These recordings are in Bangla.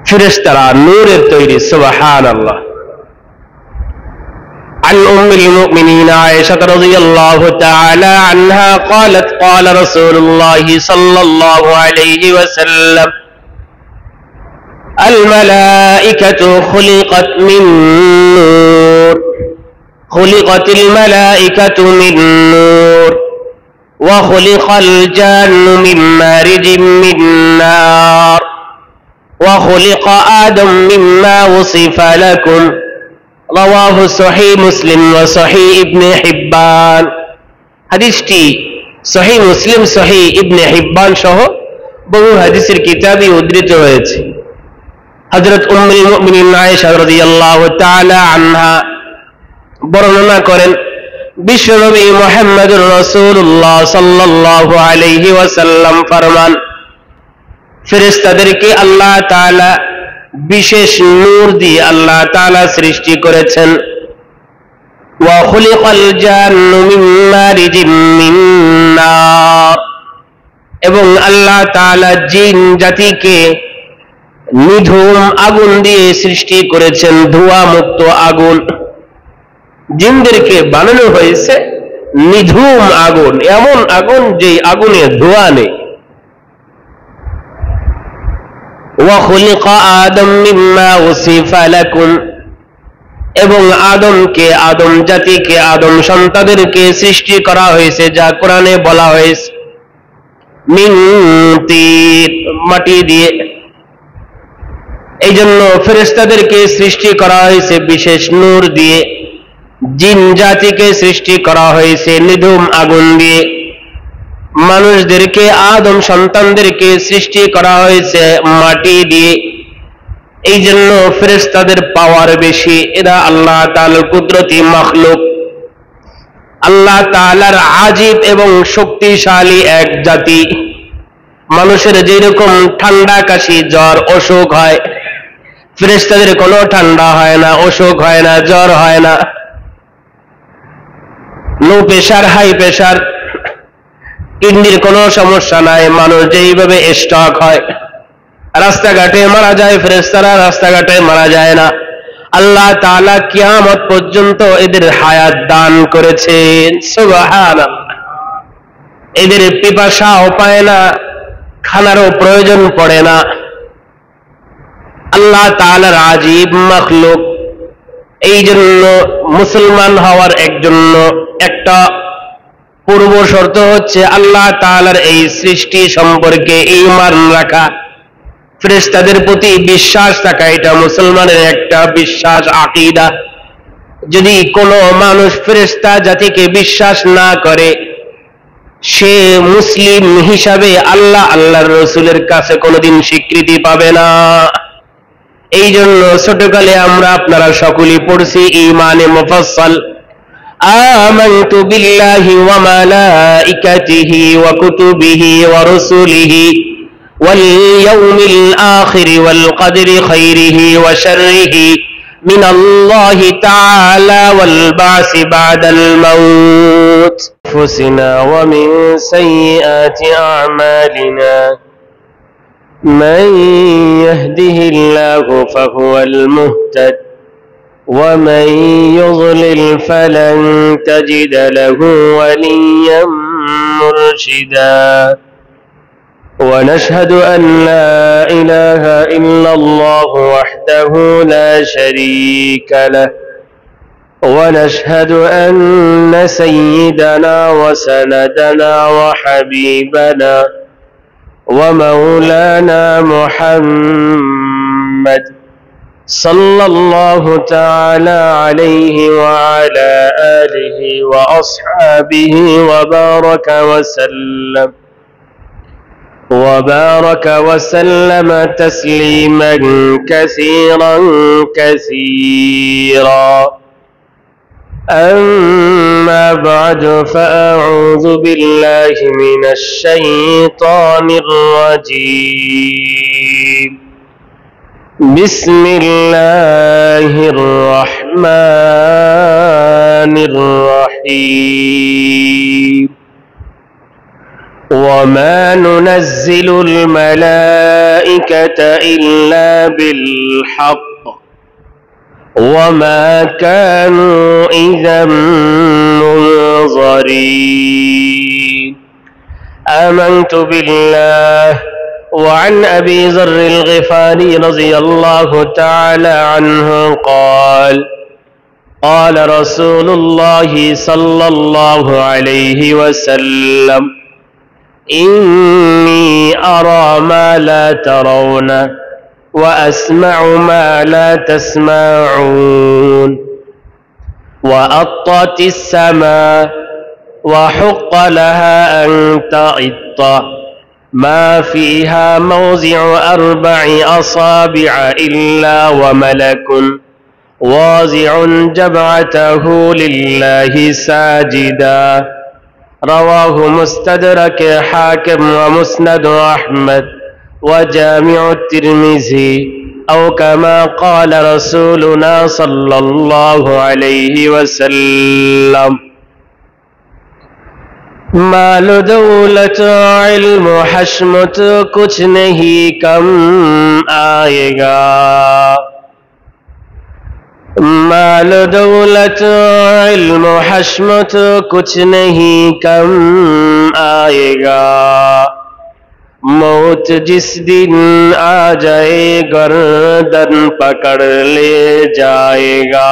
ফেরেশতারা নূরের তৈরি, সুবহানাল্লাহ। عن أم المؤمنين عائشة رضي الله تعالى عنها قالت قال رسول الله صلى الله عليه وسلم الملائكة خلقت من نور، خلقت الملائكة من نور، وخلق الجان من مارج من نار، وخلق آدم مما وصف لكم رواه صحيح مسلم وصحيح ابن حبان। হাদিসটি সহিহ মুসলিম, সহিহ ইবনে হিব্বান সহ বহু হাদিসের কিতাবে উদ্ধৃত হয়েছে। হযরত উম্মুল মুমিনিন আয়েশা রাদিয়াল্লাহু তাআলা আনহা বর্ণনা করেন, বিশ্বনবী মুহাম্মদুর রাসূলুল্লাহ সাল্লাল্লাহু আলাইহি ওয়াসাল্লাম ফরমান, ফেরেশতাদেরকে আল্লাহ তাআলা বিশেষ নূর দিয়ে আল্লাহ তাআলা সৃষ্টি করেছেন। ওয়া খুলিকাল জান্নু মিন মারিজিম মিন নার, এবং আল্লাহ তাআলা জিন জাতিকে নিধূম আগুন দিয়ে সৃষ্টি করেছেন, ধোঁয়া মুক্ত আগুন। জিনদেরকে বানানো হয়েছে নিধূম আগুন, এমন আগুন যে আগুনে ধোঁয়া নেই। وخلق آدم مما وصف لكم, এবং আদমকে, আদম জাতিকে, আদম সন্তানদেরকে সৃষ্টি করা হয়েছে যা কোরআনে বলা হয়েছে মিন তিন, মাটি দিয়ে। এই জন্য ফেরেশতাদেরকে সৃষ্টি করা হয়েছে বিশেষ নূর দিয়ে, জিন জাতিকে সৃষ্টি করা হয়েছে নিধূম আগুন দিয়ে, মানুষদেরকে, আদম সন্তানদেরকে সৃষ্টি করা হয়েছে মাটি দিয়ে। এই জন্য ফেরেশতাদের পাওয়ার বেশি, এরা আল্লাহ তাআলার কুদরতি মাখলুক, আল্লাহ তাআলার আজীব এবং শক্তিশালী এক জাতি। মানুষের যেরকম ঠান্ডা, কাশি, জ্বর, অসুখ হয়, ফেরেশতাদের কোনো ঠান্ডা হয় না, অসুখ হয় না, জ্বর হয় না, লো প্রেশার, হাই প্রেশার, কিডনির কোনো সমস্যা নাই। মানুষ যেইভাবে স্ট্রোক হয়, রাস্তাঘাটে মারা যায়, ফেরেশতারা রাস্তাঘাটে মারা যায় না। আল্লাহ তাআলা কিয়ামত পর্যন্ত এদের হায়াত দান করেছেন, সুবহানাল্লাহ। এদের পিপাসাও পায় না, খানারও প্রয়োজন পড়ে না। আল্লাহ তাআলার আজীব মাখলুক। এই জন্য মুসলমান হওয়ার জন্য একটা পূর্ব শর্ত হচ্ছে আল্লাহ তাআলার এই সৃষ্টি সম্পর্কে ঈমান রাখা, ফেরেশতাদের প্রতি বিশ্বাস থাকা। এটা মুসলমানের একটা বিশ্বাস, আকীদা। যদি কোনো মানুষ ফেরেশতা জাতিকে বিশ্বাস না করে, সে মুসলিম হিসাবে আল্লাহ, আল্লাহর রাসূলের কাছে কোনোদিন স্বীকৃতি পাবে না। এই জন্য ছোটকালে আমরা, আপনারা সকলেই পড়ছি ঈমানে মুফাসসাল, آمنت بالله وملائكته وكتبه ورسله واليوم الآخر والقدر خيره وشره من الله تعالى والبعث بعد الموت أنفسنا ومن سيئات أعمالنا من يهده الله فهو المهتد ومن يضلل فلن تجد له وليا مرشدا ونشهد أن لا إله إلا الله وحده لا شريك له ونشهد أن سيدنا وسندنا وحبيبنا ومولانا محمد صلى الله تعالى عليه وعلى آله وأصحابه وبارك وسلم تسليما كثيرا كثيرا. أما بعد فأعوذ بالله من الشيطان الرجيم. بسم الله الرحمن الرحيم. وما ننزل الملائكة إلا بالحق وما كانوا إذا منظرين آمنت بالله. وعن أبي ذر الغفاري رضي الله تعالى عنه قال قال رسول الله صلى الله عليه وسلم إني أرى ما لا ترون وأسمع ما لا تسمعون وأطت السماء وحق لها أن تئط ما فيها موضع 4 أصابع إلا وملك واضع جبعته لله ساجدا. رواه مستدرك حاكم ومسند أحمد وجامع الترمذي أو كما قال رسولنا صلى الله عليه وسلم माल दौलत इल्म हशमत कुछ नहीं कम आएगा। माल दौलत इल्म हशमत कुछ नहीं कम आएगा। मौत जिस दिन आ जाए गर्दन पकड़ ले जाएगा।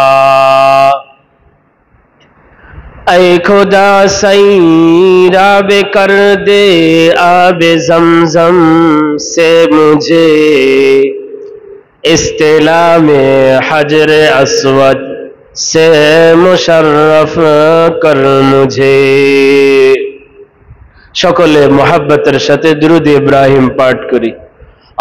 ऐ खुदा सैराब कर दे आबे ज़मज़म से मुझे, इस्तिला में हजर अस्वद से मुशर्रफ कर मुझे। সকলে মোহাব্বতের সাথে দুরূদ ইব্রাহিম পাঠ করি।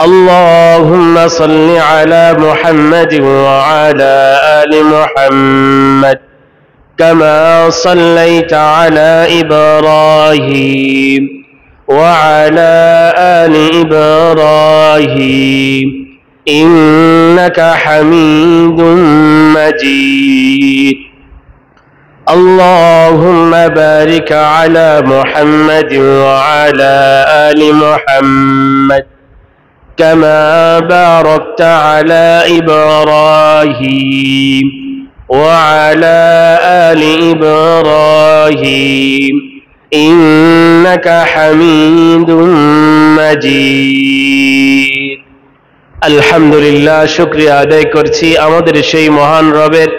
আল্লাহুম্মা সাল্লি আলা মুহাম্মাদ ওয়া আলা আলি মুহাম্মাদ كما صليت على إبراهيم وعلى آل إبراهيم إنك حميد مجيد. اللهم بارك على محمد وعلى آل محمد كما باركت على إبراهيم وعلى آل إبراهيم إنك حميد مجيد. الحمد لله শুকরিয়া আদায় করছি আমাদের সেই মহান রবের,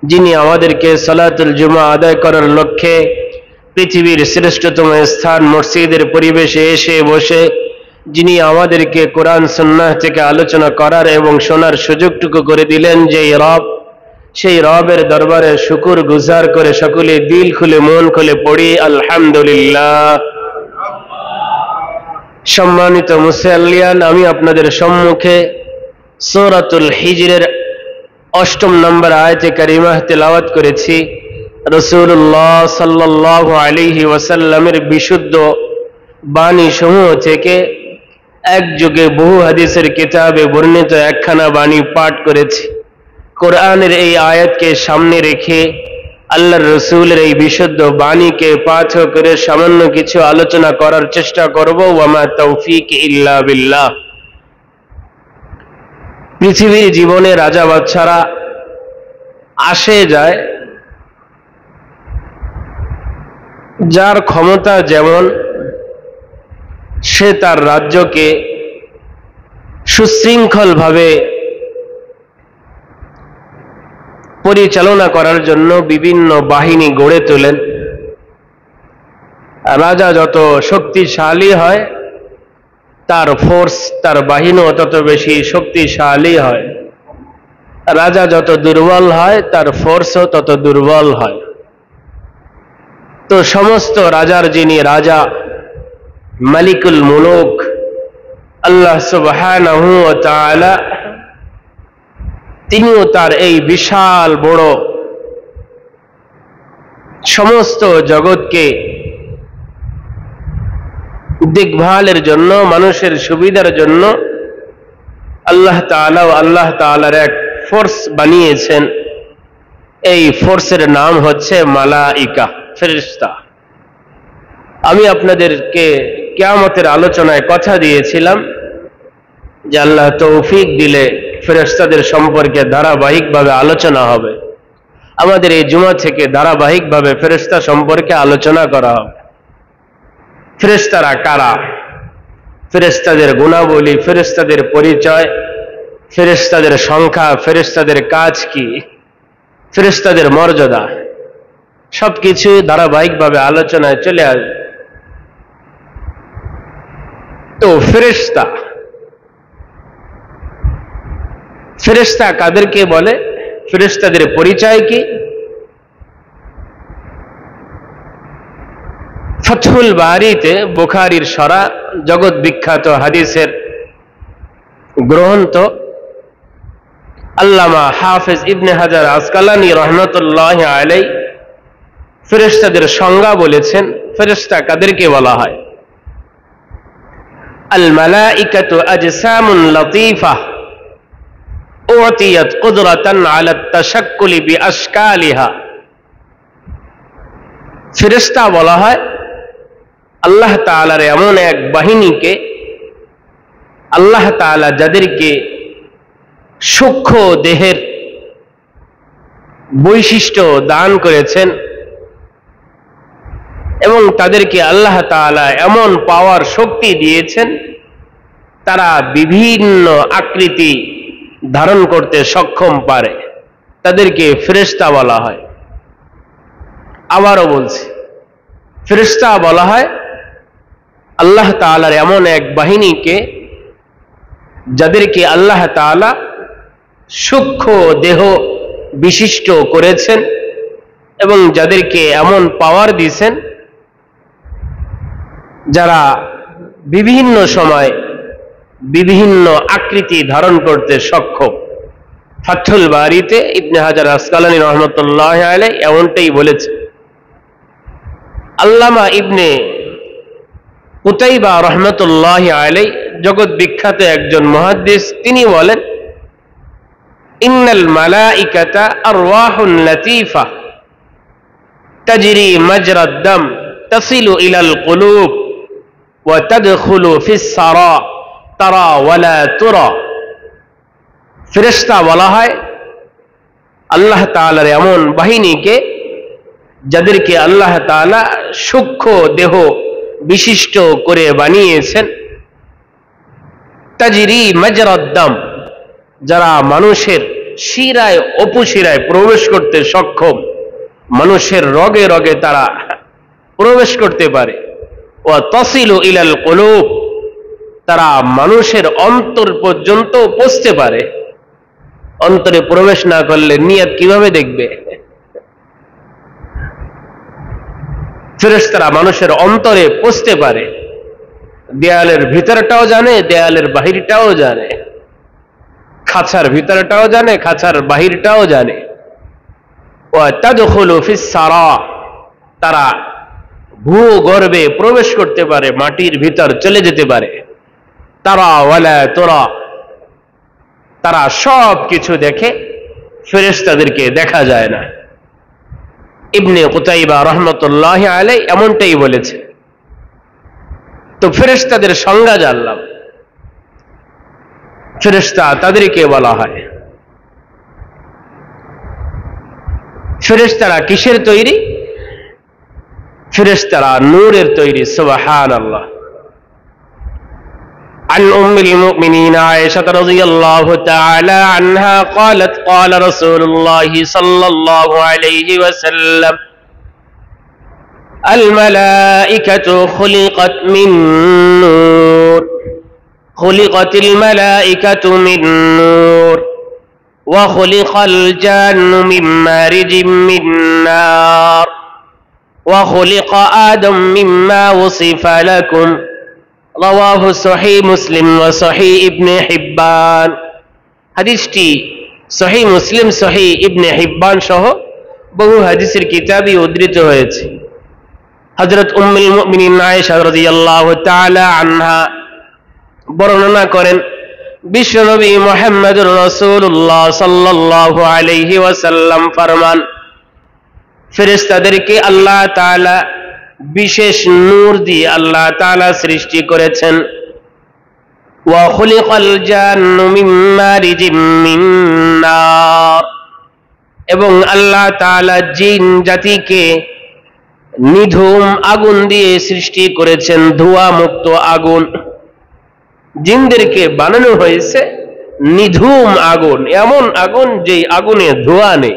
যিনি আমাদেরকে সালাতুল জুমা আদায় করার লক্ষ্যে পৃথিবীর শ্রেষ্ঠতম স্থান মসজিদের পরিবেশে এসে বসে যিনি আমাদেরকে কোরআন সুন্নাহ থেকে আলোচনা করার এবং শোনার সুযোগটুকু করে দিলেন, যেই রব, সেই রবের দরবারে শুকর গুজার করে সকলে দিল খুলে মন খুলে পড়ি আলহামদুলিল্লাহ। সম্মানিত মুসল্লিয়ান, আমি আপনাদের সম্মুখে সূরাতুল হিজরের 8 নম্বর আয়াতে কারিমাহ তেলাওয়াত করেছি। রাসূলুল্লাহ সাল্লাল্লাহু আলাইহি ওয়াসাল্লামের বিশুদ্ধ বাণী সমূহ থেকে এক যুগে বহু হাদিসের কিতাবে বর্ণিত একখানা বাণী পাঠ করেছি। কোরআনের এই আয়াতকে সামনে রেখে আল্লাহর রাসূলের এই বিশুদ্ধ বাণীকে পাঠ করে সামান্য কিছু আলোচনা করার চেষ্টা করব। ওয়ামা তৌফিক ইল্লা বিল্লাহ। পৃথিবীর জীবনে রাজা বাদশারা আসে যায়, যার ক্ষমতা যেমন সে তার রাজ্যকে সুশৃঙ্খলভাবে পরিচালনা করার জন্য বিভিন্ন বাহিনী গড়ে তোলেন। রাজা যত শক্তিশালী হয় তার ফোর্স, তার বাহিনীও তত বেশি শক্তিশালী হয়। রাজা যত দুর্বল হয় তার ফোর্সও তত দুর্বল হয়। তো সমস্ত রাজার যিনি রাজা, মালিকুল মুলুক আল্লাহ সুবহানাহু ওয়া তাআলা, তিনিও তার এই বিশাল বড় সমস্ত জগৎকে দেখভালের জন্য, মানুষের সুবিধার জন্য আল্লাহ তাআলার এক ফোর্স বানিয়েছেন। এই ফোর্সের নাম হচ্ছে মালাইকা, ফেরেশতা। আমি আপনাদেরকে কিয়ামতের আলোচনায় কথা দিয়েছিলাম যে আল্লাহ তৌফিক দিলে ফেরেশতাদের সম্পর্কে ধারাবাহিকভাবে আলোচনা হবে। আমাদের এই জুমা থেকে ধারাবাহিকভাবে ফেরেশতা সম্পর্কে আলোচনা করা হবে। ফেরেশতারা কারা, ফেরেশতাদের গুণাবলী, ফেরেশতাদের পরিচয়, ফেরেশতাদের সংখ্যা, ফেরেশতাদের কাজ কি, ফেরেশতাদের মর্যাদা, সবকিছু ধারাবাহিকভাবে আলোচনায় চলে আসবে। তো ফেরেশতা, ফেরেশতা কাদেরকে বলে, ফেরেশতাদের পরিচয় কি? ফাতহুল বারীতে বুখারীর সরা, জগৎ বিখ্যাত হাদিসের গ্রন্থ, আল্লামা হাফেজ ইবনে হাজার আসকালানী রহমতুল্লাহি আলাইহি ফেরেশতাদের সংজ্ঞা বলেছেন। ফেরেশতা কাদেরকে বলা হয়? আল মালাইকাতু আজসামুন লতীফা উতিয়াত কুদরাতান আলা তাশাক্কুলি বিআশকালিহা। ফেরেশতা বলা হয় আল্লাহ তাআলার এমন এক বাহিনীকে, আল্লাহ তাআলা যাদেরকে সূক্ষ্ম দেহের বৈশিষ্ট্য দান করেছেন এবং তাদেরকে আল্লাহ তাআলা এমন পাওয়ার শক্তি দিয়েছেন, তারা বিভিন্ন আকৃতি ধারণ করতে সক্ষম পারে, তাদেরকে ফেরেশতা বলা হয়। আবারও বলছি, ফেরেশতা বলা হয় আল্লাহ তাআলার এমন এক বাহিনীকে যাদেরকে আল্লাহ তাআলা সূক্ষ্ম দেহ বিশিষ্ট করেছেন এবং যাদেরকে এমন পাওয়ার দিয়েছেন যারা বিভিন্ন সময় বিভিন্ন আকৃতি ধারণ করতে সক্ষম। ফাতহুল বারীতে ইবনে হাজার আসকালানী রহমতুল্লাহি আলাইহি এমনটাই বলেছে। আল্লামা ইবনে কুতাইবা রহমতুল্লাহি আলাইহি জগৎ বিখ্যাত একজন মুহাদ্দিস, তিনি বলেন ইন্নাল মালাইকাতা আরওয়াহুন লতীফা তাজরি মাজরাদ দাম তাসিলু ইলাল কুলুব ওয়া তাদখুলু ফিস সারা তারা ওয়ালা তুরা। ফেরেশতা বলা হয় আল্লাহ তাআলার এমন বাহিনীকে যাদেরকে আল্লাহ তাআলা সূক্ষ্ম দেহ বিশিষ্ট করে বানিয়েছেন। তাজরি মাজরাদ দাম, যারা মানুষের শিরায় অপশিরায় প্রবেশ করতে সক্ষম, মানুষের রগে রগে তারা প্রবেশ করতে পারে। ওয়া তাসিলু ইলাল কুলুব, তারা মানুষের অন্তর পর্যন্ত পৌঁছতে পারে। অন্তরে প্রবেশ না করলে নিয়ত কিভাবে দেখবে? ফেরেশতারা মানুষের অন্তরে পৌঁছতে পারে, দেয়ালের ভিতরটাও জানে, দেয়ালের বাহিরটাও জানে, খাঁচার ভিতরটাও জানে, খাঁচার বাহিরটাও জানে। ওয়া তাদখুলু ফিস সারা, তারা ভূগর্ভে প্রবেশ করতে পারে, মাটির ভিতর চলে যেতে পারে। তারা ওয়ালা তুরা, তারা সব কিছু দেখে, ফেরেশতাদেরকে দেখা যায় না। ইবনে কুতাইবা রহমতুল্লাহি আলাইহি এমনটাই বলেছে। তো ফেরেশতাদের সংজ্ঞা জানলাম। ফেরেশতা তাদেরকে বলা হয়। ফেরেশতারা কিসের তৈরি? ফেরেশতারা নূরের তৈরি। সুবহানাল্লাহ। عن أم المؤمنين عائشة رضي الله تعالى عنها قالت قال رسول الله صلى الله عليه وسلم الملائكة خلقت من نور خلقت الملائكة من نور وخلق الجان من مارج من نار وخلق آدم مما وصف لكم রাওয়াহু সহিহ মুসলিম ওয়া সহিহ ইবনে হিব্বান। হাদিসটি সহিহ মুসলিম, সহিহ ইবনে হিব্বান সহ বহু হাদিসের কিতাবে উদ্ধৃত হয়েছে। হযরত উম্মুল মুমিনিন আয়েশা রাদিয়াল্লাহু তাআলা আনহা বর্ণনা করেন, বিশ্বনবী মুহাম্মদুর রাসূলুল্লাহ সাল্লাল্লাহু আলাইহি ওয়াসাল্লাম ফরমান, ফেরেশতাদেরকে আল্লাহ তাআলা বিশেষ নূর দিয়ে আল্লাহ তাআলা সৃষ্টি করেছেন। ওয়া খুলিকাল জান্নু মিন মারিজিম মিন নার, এবং আল্লাহ তাআলা জিন জাতিকে নিধূম আগুন দিয়ে সৃষ্টি করেছেন, ধোঁয়া মুক্ত আগুন। জিনদেরকে বানানো হয়েছে নিধূম আগুন, এমন আগুন যে আগুনে ধোঁয়া নেই।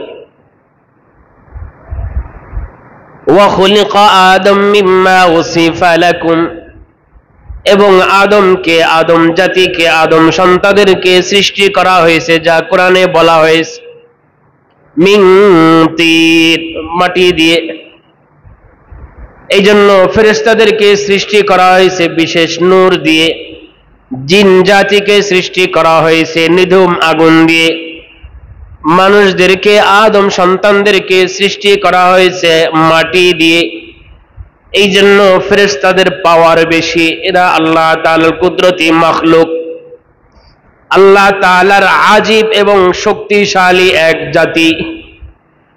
ওয়া খুলিকা আদম মিম্মা উসিফা লাকুম, এবং আদমকে, আদম জাতিকে, আদম সন্তানদেরকে সৃষ্টি করা হয়েছে যা কোরআনে বলা হয়েছে মিন তিন, মাটি দিয়ে। এই জন্য ফেরেশতাদেরকে সৃষ্টি করা হয়েছে বিশেষ নূর দিয়ে, জিন জাতিকে সৃষ্টি করা হয়েছে নিধূম আগুন দিয়ে, মানুষদেরকে, আদম সন্তানদেরকে সৃষ্টি করা হয়েছে মাটি দিয়ে। এই জন্য ফেরেশতাদের পাওয়ার বেশি, এরা আল্লাহ তাআলার কুদরতি মাখলুক, আল্লাহ তাআলার আজীব এবং শক্তিশালী এক জাতি।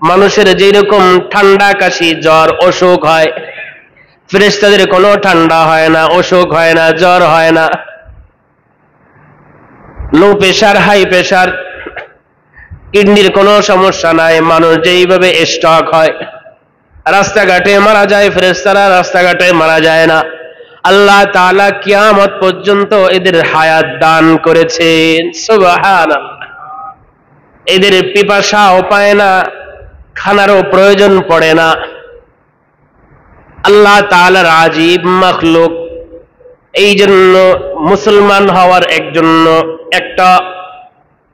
মানুষের যেরকম ঠান্ডা, কাশি, জ্বর, অসুখ হয়, ফেরেশতাদের কোনো ঠান্ডা হয় না, অসুখ হয় না, জ্বর হয় না, লো প্রেশার, হাই প্রেশার, কিডনির কোনো সমস্যা নাই। মানুষ যেইভাবে স্ট্রোক হয়, রাস্তাঘাটে মারা যায়, ফেরেশতারা রাস্তাঘাটে মারা যায় না। আল্লাহ তাআলা কিয়ামত পর্যন্ত এদের হায়াত দান করেছেন। সুবহানাল্লাহ। এদের পিপাসাও পায় না, খানারও প্রয়োজন পড়ে না। আল্লাহ তাআলার আজীব মাখলুক। এই জন্য মুসলমান হওয়ার একটা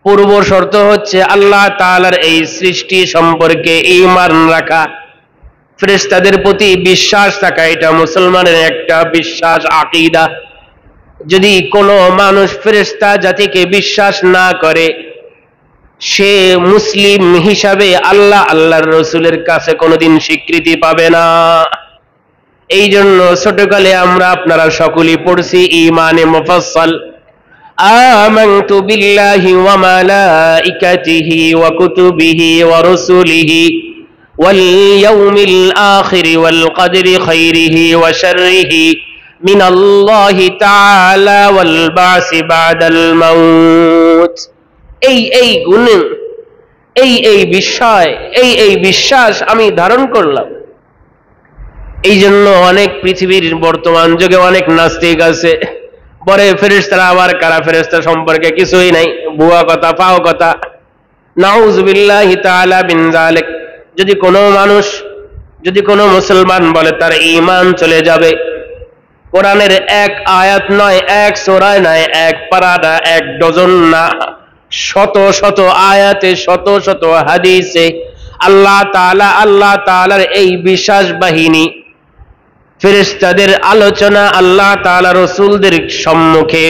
পূর্ব শর্ত হচ্ছে আল্লাহ তাআলার এই সৃষ্টি সম্পর্কে ঈমান রাখা, ফেরেশতাদের প্রতি বিশ্বাস থাকা। এটা মুসলমানের একটা বিশ্বাস, আকীদা। যদি কোনো মানুষ ফেরেশতা জাতিকে বিশ্বাস না করে, সে মুসলিম হিসাবে আল্লাহর রাসূলের কাছে কোনোদিন স্বীকৃতি পাবে না। এই জন্য ছোটকালে আমরা, আপনারা সকলেই পড়ছি ঈমানে মুফাসসাল, আমানতু বিল্লাহি ওয়া মালাইকাতিহি ওয়া কুতুবিহি ওয়া রাসূলিহি ওয়াল ইয়াউমিল আখির ওয়াল কদরি খাইরিহি ওয়া শাররিহি মিনাল্লাহি তাআলা ওয়াল বাসি বাদাল মাউত। এই গুণ, এই বিষয়, এই বিশ্বাস আমি ধারণ করলাম। এই জন্য অনেক পৃথিবীর বর্তমান যুগে অনেক নাস্তিক আছে, পরে ফেরেশতারা আবার কারা, ফেরেশতা সম্পর্কে কিছুই নাই, ভুয়া কথা, পাও কথা। নাউযুবিল্লাহি তাআলা মিন যালিক। যদি কোনো মুসলমান বলে তার ঈমান চলে যাবে, কোরআনের এক আয়াত নয়, এক সূরায় নয়, এক পারা না, এক ডজন না, শত শত আয়াতে, শত শত হাদিসে আল্লাহ তাআলার এই বিশ্বাস বাহিনী, ফেরেশতাদের আলোচনা আল্লাহ তাআলা রাসূলদের সম্মুখে,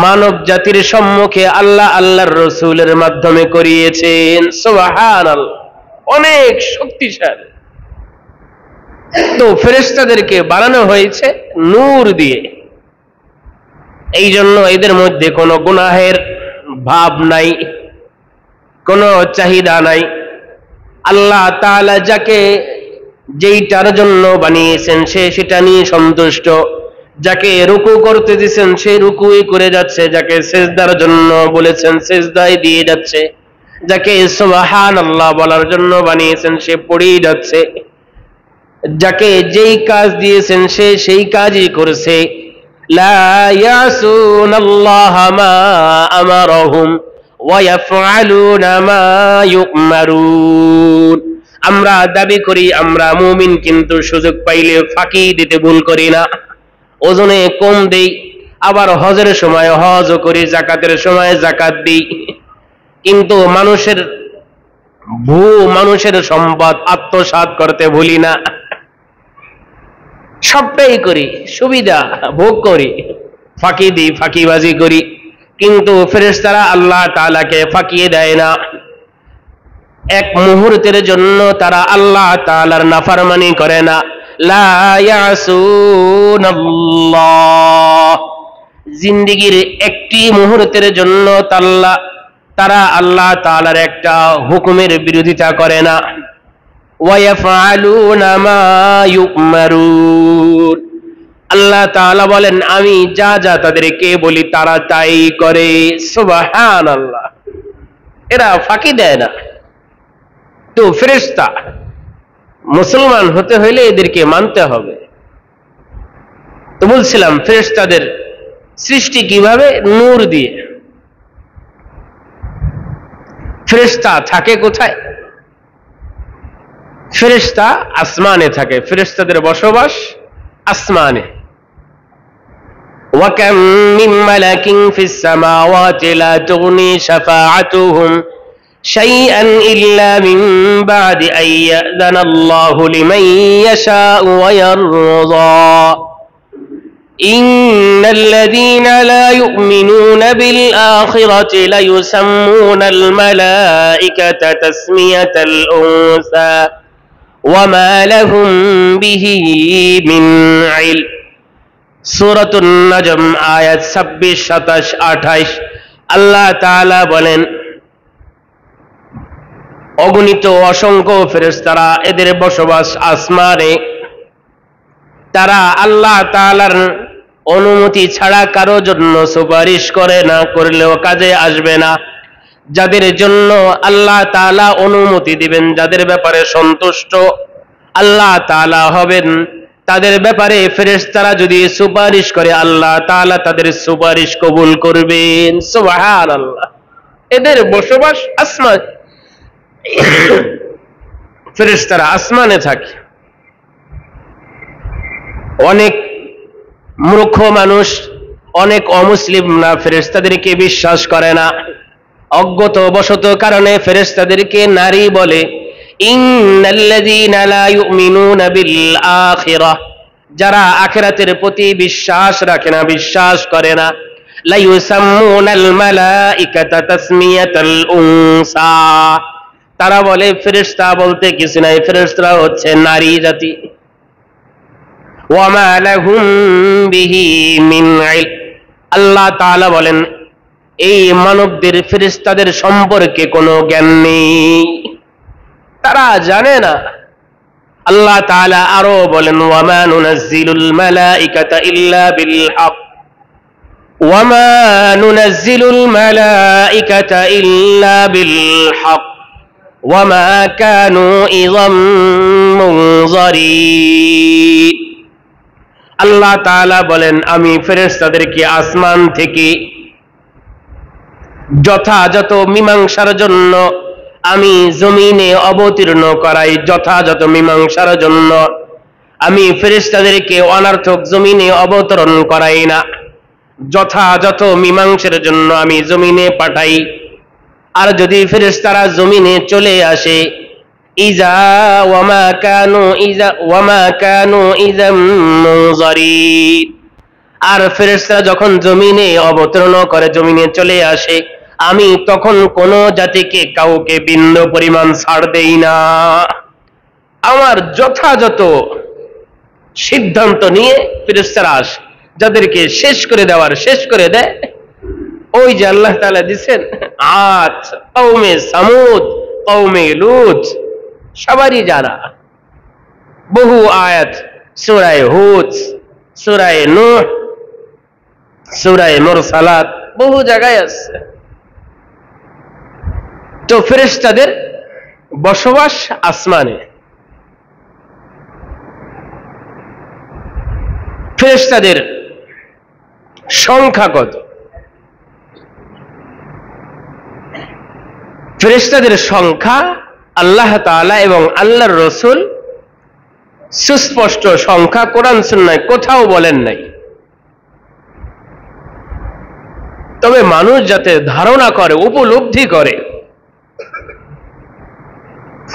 মানব জাতির সম্মুখে আল্লাহর রাসূলের মাধ্যমে করিয়েছেন। সুবহানাল্লাহ, অনেক শক্তিশালী। তো ফেরেশতাদেরকে বানানো হয়েছে নূর দিয়ে। এই জন্য এদের মধ্যে কোনো গুনাহের ভাব নাই, কোনো চাহিদা নাই। আল্লাহ তাআলা যাকে যেইটার জন্য বানিয়েছেন সে সেটা নিয়ে সন্তুষ্ট। যাকে রুকু করতে দিয়েছেন সে রুকুই করে যাচ্ছে, যাকে সিজদার জন্য বলেছেন সিজদাই দিয়ে যাচ্ছে, যাকে সুবহানাল্লাহ বলার জন্য বানিয়েছেন সে পড়েই যাচ্ছে, যাকে যেই কাজ দিয়েছেন সে সেই কাজই করছে। লা ইয়াসুনাল্লাহা মা আমারহুম ওয়া ইয়াফআলুনা মা ইউমারুন। আমরা দাবি করি আমরা মুমিন, কিন্তু সুযোগ পাইলে ফাঁকি দিতে ভুল করি না, ওজনে কম দেই, আবার হজের সময় হজও করি, যাকাতের সময় যাকাত দিই, কিন্তু মানুষের সম্পদ আত্মসাৎ করতে ভুলি না। সবটাই করি, সুবিধা ভোগ করি, ফাঁকি দিই, ফাঁকিবাজি করি, কিন্তু ফেরেশতারা আল্লাহ তাআলাকে ফাঁকিয়ে দেয় না। এক মুহূর্তের জন্য তারা আল্লাহ তাআলার নাফরমানি করে না। লা ইয়াসুনাল্লাহ, জিন্দেগীর একটি মুহূর্তের জন্য তারা আল্লাহ তাআলার একটা হুকুমের বিরোধিতা করে না। ويفعلون ما يؤمرون আল্লাহ তাআলা বলেন আমি যা যা তাদেরকে বলি তারা তাই করে সুবহানাল্লাহ এরা ফাঁকি দেয় না তো ফেরেশতা মুসলমান হতে হলে এদেরকে মানতে হবে তো বলছিলাম ফেরেশতাদের সৃষ্টি কিভাবে নূর দিয়ে ফেরেশতা থাকে কোথায় ফেরেশতা আসমানে থাকে ফেরেশতাদের বসবাস আসমানে وكم من ملك في السماوات لا تغني شفاعتهم شيئا إلا من بعد أن يأذن الله لمن يشاء ويرضى إن الذين لا يؤمنون بالآخرة ليسمون الملائكة تسمية الأنثى وما لهم به من علم سورة النجم آيات 26, 27, 28 আল্লাহ তাআলা বলেন অগণিত অসংখ্য ফেরেশতারা এদের বসবাস আসমানে তারা আল্লাহ তাআলার অনুমতি ছাড়া কারো জন্য সুপারিশ করে না করলেও কাজে আসবে না যাদের জন্য আল্লাহ তাআলা অনুমতি দিবেন যাদের ব্যাপারে সন্তুষ্ট আল্লাহ তাআলা হবেন তাদের ব্যাপারে ফেরেশতারা যদি সুপারিশ করে আল্লাহ তাআলা তাদের সুপারিশ কবুল করবেন সুবহানাল্লাহ এদের বসবাস আসমান ফেরেশতারা আসমানে থাকে অনেক মূর্খ মানুষ অনেক অমুসলিমরা ফেরেশতাদেরকে বিশ্বাস করে না অজ্ঞত বশত কারণে ফেরেশতাদেরকে নারী বলে ইন্নাল্লাযীনা লা ইউমিনুনা বিল আখিরাহ যারা আখিরাতের প্রতি বিশ্বাস রাখে না বিশ্বাস করে না লা ইউসাম্মুনাল মালাইকাতা তাসমিয়াতাল উনসা তারা বলে ফেরেশতা বলতে কিছু নাই ফেরেশতারা হচ্ছে নারী জাতি ওয়ামা লাহুম বিহি মিন ইলম আল্লাহ তাআলা বলেন এই মানবদের ফেরেশতাদের সম্পর্কে কোনো জ্ঞান নেই তারা জানে না আল্লাহ তাআলা আরো বলেন ওয়ামা নুনাজ্জিলুল মালাইকাতা ইল্লা বিল হক ওয়ামা নুনাজ্জিলুল মালাইকাতা ইল্লা বিল হক ওয়ামা কানু ইযাম মুনযারিন আল্লাহ তাআলা বলেন আমি ফেরেশতাদেরকে আসমান থেকে যথাযথ মীমাংসার জন্য আমি জমিনে অবতীর্ণ করাই যথাযথ মীমাংসার জন্য আমি ফেরেশতাদেরকে অনর্থক জমিনে অবতরণ করাই না যথাযথ মীমাংসার জন্য আমি জমিনে পাঠাই আর যদি ফেরেশতারা জমিনে চলে আসে ইজা ওয়ামা কানু ইযাম মুনযারিন আর ফেরেশতারা যখন জমিনে অবতরণ করে জমিনে চলে আসে আমি তখন কোন জাতিকে কাউকে বিন্দু পরিমাণ ছাড় দেই না আমার যথাযথ সিদ্ধান্ত নিয়ে ফেরেশতারা আসে যাদেরকে শেষ করে দেওয়ার শেষ করে দেয় ওই যে আল্লাহ তাআলা দিবেন আদ কওমে সামুদ কওমে লূত সবারই জানা বহু আয়াত সূরা হুদ সূরা নূহ সূরা মুরসালাত বহু জায়গায় আছে তো ফেরেশতাদের বসবাস আসমানে ফেরেশতাদের সংখ্যা কত ফেরেশতাদের সংখ্যা আল্লাহ তাআলা এবং আল্লাহর রাসূল সুস্পষ্ট সংখ্যা কোরআন সুন্নাহয় কোথাও বলেন নাই তবে মানুষ যাতে ধারণা করে উপলব্ধি করে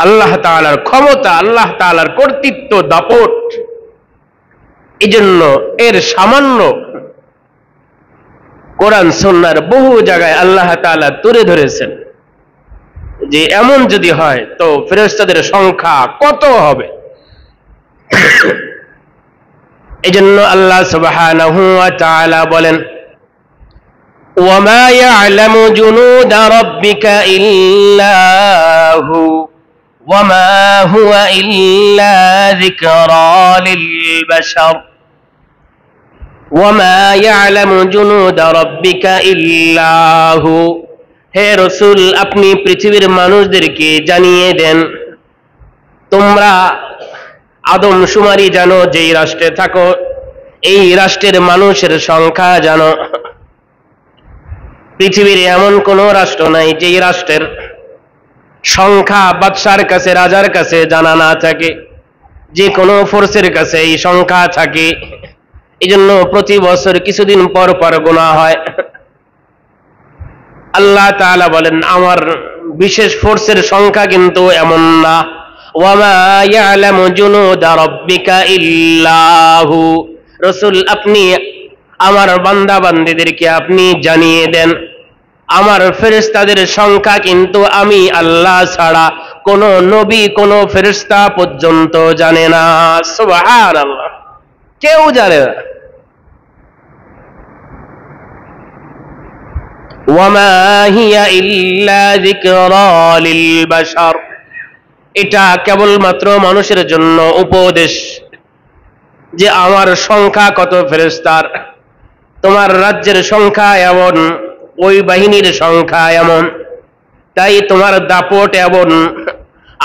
আল্লাহ তাআলার ক্ষমতা আল্লাহ তাআলার কর্তৃত্ব দাপট এজন্য এর সামান্য কোরআন সুন্নাহর বহু জায়গায় আল্লাহ তাআলা তুলে ধরেছেন যে এমন যদি হয় তো ফেরেশতাদের সংখ্যা কত হবে এজন্য আল্লাহ সুবহানাহু ওয়া তাআলা বলেন ওয়ামা ইয়ালামু জুনুদা রাব্বিকা ইল্লা হু ওয়ামা হুয়া ইল্লা যিকরা লিল বাশার ওয়ামা ইয়ালামু জুনুদা রাব্বিকা ইল্লা হু। হে রাসূল, আপনি পৃথিবীর মানুষদেরকে জানিয়ে দেন, তোমরা আদমশুমারি জানো, যেই রাষ্ট্রে থাকো এই রাষ্ট্রের মানুষের সংখ্যা জানো। পৃথিবীর এমন কোন রাষ্ট্র নাই যেই রাষ্ট্রের সংখ্যা বাদশার কাছে, রাজার কাছে জানা না থাকে। যে কোনো ফোর্সের কাছে এই সংখ্যা থাকে। এই জন্য প্রতি বছর কিছুদিন পর পর গোনা হয়। আল্লাহ তাআলা বলেন, আমার বিশেষ ফোর্সের সংখ্যা কিন্তু এমন না। ওয়ামা ইয়ালামু জুনুদা রাব্বিকা ইল্লা হু। রাসূল, আপনি আমার বান্দা বান্দীদেরকে আপনি জানিয়ে দেন, আমার ফেরেশতাদের সংখ্যা কিন্তু আমি আল্লাহ ছাড়া কোন নবী, কোন ফেরেশতা পর্যন্ত জানে না। সুবহানাল্লাহ, কেউ জানে না। ওয়ামা হিয়া ইল্লা যিকরা লিল বাশার। এটা কেবলমাত্র মানুষের জন্য উপদেশ যে আমার সংখ্যা কত ফেরেশতার, তোমার রাজ্যের সংখ্যা এমন, ওই বাহিনীর সংখ্যা এমন, তাই তোমার দাপট এমন।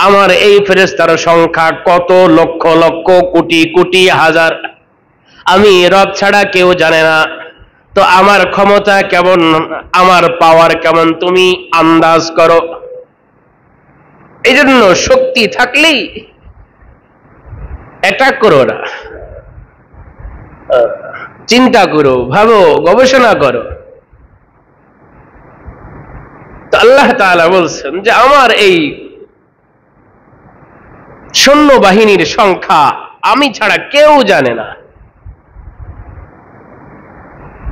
আমার এই ফেরেশতার সংখ্যা কত লক্ষ লক্ষ কোটি কোটি হাজার, আমি রব ছাড়া কেউ জানে না। তো আমার ক্ষমতা কেমন, আমার পাওয়ার কেমন তুমি আন্দাজ করো। এই জন্য শক্তি থাকলেই অ্যাটাক করো না, চিন্তা করো, ভাবো, গবেষণা করো। তো আল্লাহ তাআলা বলছেন যে আমার এই সৈন্য বাহিনীর সংখ্যা আমি ছাড়া কেউ জানে না।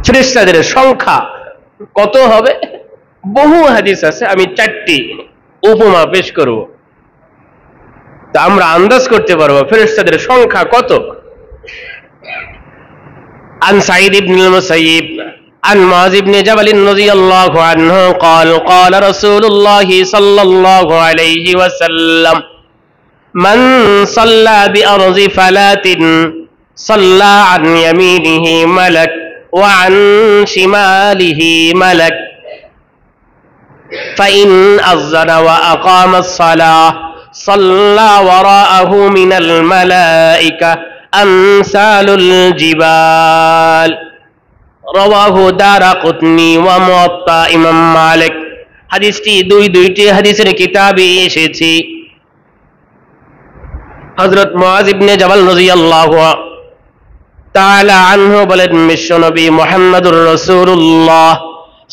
ফেরেশতাদের সংখ্যা কত হবে? বহু হাদিস আছে, আমি 4টি উপমা পেশ করব, তা আমরা আন্দাজ করতে পারবো ফেরেশতাদের সংখ্যা কত। عن سعيد بن المسيب عن معاذ بن جبل رضي الله عنه قال قال رسول الله صلى الله عليه وسلم من صلى بأرض فلات صلى عن يمينه ملك وعن شماله ملك فإن أذن وأقام الصلاة صلى وراءه من الملائكة أمثال الجبال رواه দারাকুতনি ওয়া মুওয়াত্তা ইমাম মালিক। হাদিসটি দুইটি হাদিসের কিতাবে এসেছে। হযরত মুআয ইবনে জাবাল রাদিয়াল্লাহু তাআলা আনহু বলেন, বিশ্বনবী মুহাম্মদুর রাসূলুল্লাহ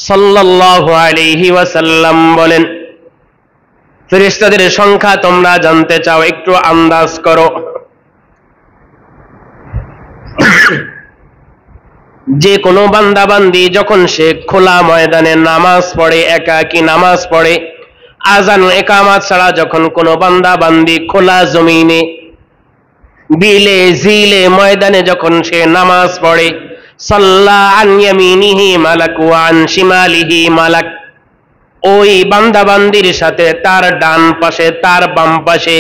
সাল্লাল্লাহু আলাইহি ওয়াসাল্লাম বলেন, ফেরেশতাদের সংখ্যা তোমরা জানতে চাও, একটু আন্দাজ করো। যে কোনো বান্দা বান্দি যখন সে খোলা ময়দানে নামাজ পড়ে, একাকী নামাজ পড়ে, আজান একামাত ছাড়া যখন কোনো বান্দা বান্দি খোলা জমিনে, বিলে জিলে ময়দানে যখন সে নামাজ পড়ে, সাল্লা আন ইয়ামিনিহি মালাক ওয়া আন শিমালিহি মালাক, ওই বান্দা বান্দির সাথে তার ডান পাশে তার বাম পাশে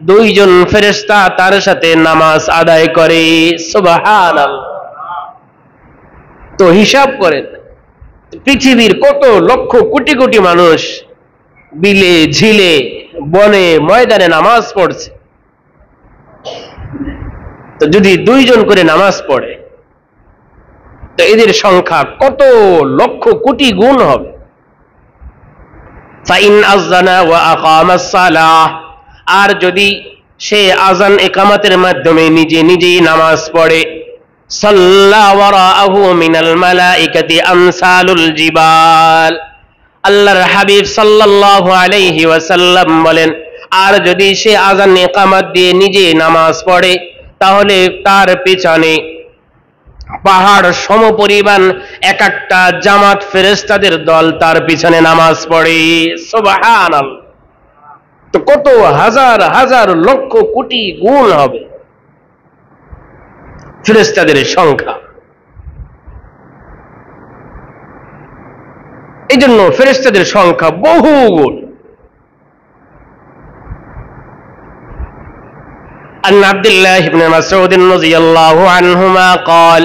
দুইজন ফেরেশতা তার সাথে নামাজ আদায় করে। সুবহানাল্লাহ। তো হিসাব করেন, পৃথিবীর কত লক্ষ কোটি কোটি মানুষ বিলে ঝিলে বনে ময়দানে নামাজ পড়ছে। তো যদি দুইজন করে নামাজ পড়ে, তো এদের সংখ্যা কত লক্ষ কোটি গুণ হবে। ফাইন আযানা ওয়া আকামাস সালাহ, আর যদি সে আযান ইকামতের মাধ্যমে নিজে নিজেই নামাজ পড়ে, সাল্লা ওয়ারাআহু মিনাল মালাইকাতি আমসালুল জিবাল, আল্লাহর হাবিব সাল্লাল্লাহু আলাইহি ওয়াসাল্লাম বলেন, আর যদি সে আযান ইকামত দিয়ে নিজে নামাজ পড়ে, তাহলে তার পিছনে পাহাড় সমপরিমাণ এক একটা জামাত ফেরেশতাদের দল তার পিছনে নামাজ পড়ে। সুবহানাল্লাহ। তো কত হাজার হাজার লক্ষ কোটি গুণ হবে ফেরেশতাদের সংখ্যা। এই জন্য ফেরেশতাদের সংখ্যা বহু গুণ। عبد الله بن مسعود رضي الله عنهما قال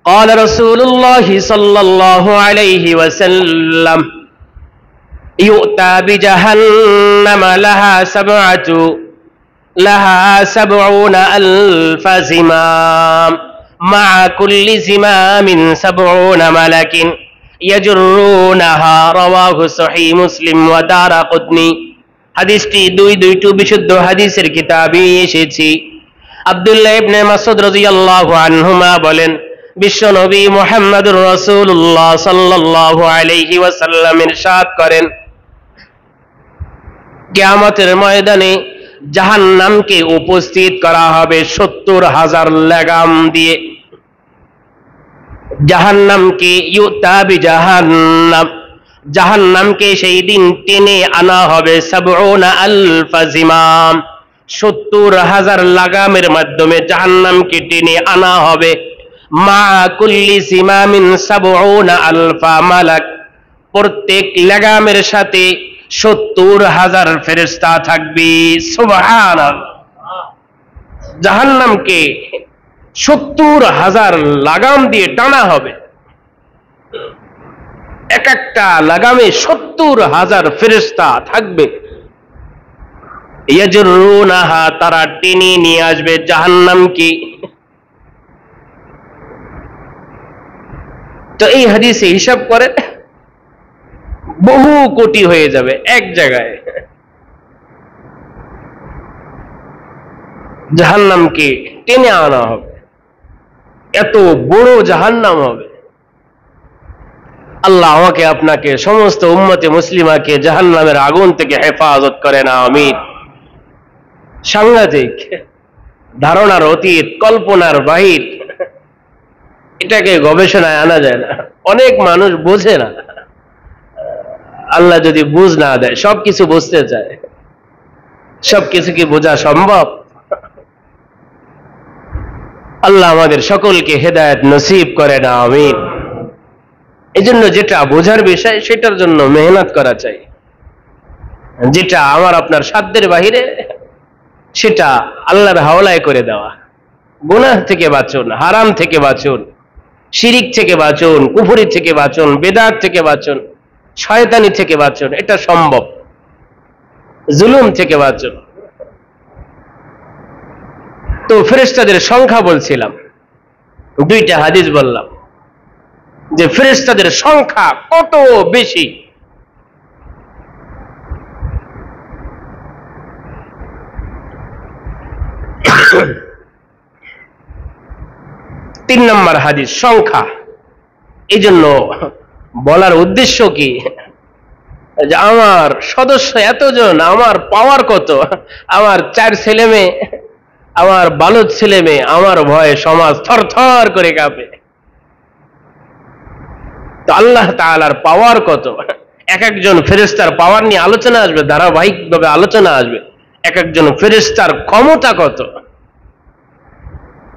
قال رسول الله صلى الله عليه وسلم يؤتى بجهنم لها 70,000 زمام مع كل زمام 70 ملك يجرونها رواه صحيح مسلم ودارقطني হাদিসটি দুইটি বিশুদ্ধ হাদিসের কিতাবে এসেছে। আব্দুল্লাহ ইবনে মাসউদ রাদিয়াল্লাহু আনহুমা বলেন, বিশ্বনবী মুহাম্মদুর রাসূলুল্লাহ সাল্লাল্লাহু আলাইহি ওয়াসাল্লাম ইরশাদ করেন, কিয়ামতের ময়দানে জাহান্নামকে উপস্থিত করা হবে 70,000 লাগাম দিয়ে। জাহান্নামকে ইউতা বিজাহান্নাম, জাহান্নামকে সেই দিন টেনে আনা হবে 70,000 জিমাম, 70,000 লাগামের মাধ্যমে জাহান্নামকে টেনে আনা হবে। মা কুল্লি জিমামিন 70,000 মালাক, প্রত্যেক লাগামের সাথে 70,000 ফেরেশতা থাকবে। সুবহানাল্লাহ। জাহান্নামকে 70,000 লাগাম দিয়ে টানা হবে, এক একটা লাগামে 70,000 ফেরেশতা থাকবে। ইয়াজরুনাহা, তারা টেনে নিয়ে আসবে জাহান্নামকে। তো এই হাদিসে হিসাব করে বহু কোটি হয়ে যাবে এক জায়গায়। জাহান্নামকে টেনে আনা হবে, এত বড় জাহান্নাম হবে। আল্লাহ আমাকে আপনাকে সমস্ত উম্মতে মুসলিমাকে জাহান্নামের আগুন থেকে হেফাজত করেন, আমিন। সাংঘাতিক, ধারণার অতীত, কল্পনার বাহির। এটাকে গবেষণায় আনা যায় না। অনেক মানুষ বোঝে না। আল্লাহ যদি বুঝ না দেয়, সবকিছু বুঝতে চায়, সবকিছু কি বোঝা সম্ভব? আল্লাহ আমাদের সকলকে হেদায়েত নসিব করেন, আমিন। এই জন্য যেটা বোঝার বিষয় সেটার জন্য মেহনত করা চাই। যেটা আমার আপনার সাধ্যের বাহিরে সেটা আল্লাহর হাওলায় করে দেওয়া। গুনাহ থেকে বাঁচুন, হারাম থেকে বাঁচুন, শিরিক থেকে বাঁচুন, কুফরি থেকে বাঁচুন, বেদাত থেকে বাঁচুন, শয়তানি থেকে বাঁচুন, এটা সম্ভব। জুলুম থেকে বাঁচুন। তো ফেরেশতাদের সংখ্যা বলছিলাম, দুইটা হাদিস বললাম যে ফেরেশতাদের সংখ্যা কত বেশি। তিন নম্বর হাদিস সংখ্যা। এই জন্য বলার উদ্দেশ্য কি, যে আমার সদস্য এতজন, আমার পাওয়ার কত, আমার 4 ছেলে মেয়ে, আমার বালক ছেলে মেয়ে, আমার ভয়ে সমাজ থরথর করে কাঁপে। তো আল্লাহ তাআলার পাওয়ার কত, এক একজন ফেরেশতার পাওয়ার নিয়ে আলোচনা আসবে, ধারাবাহিকভাবে আলোচনা আসবে। এক একজন ফেরেশতার ক্ষমতা কত।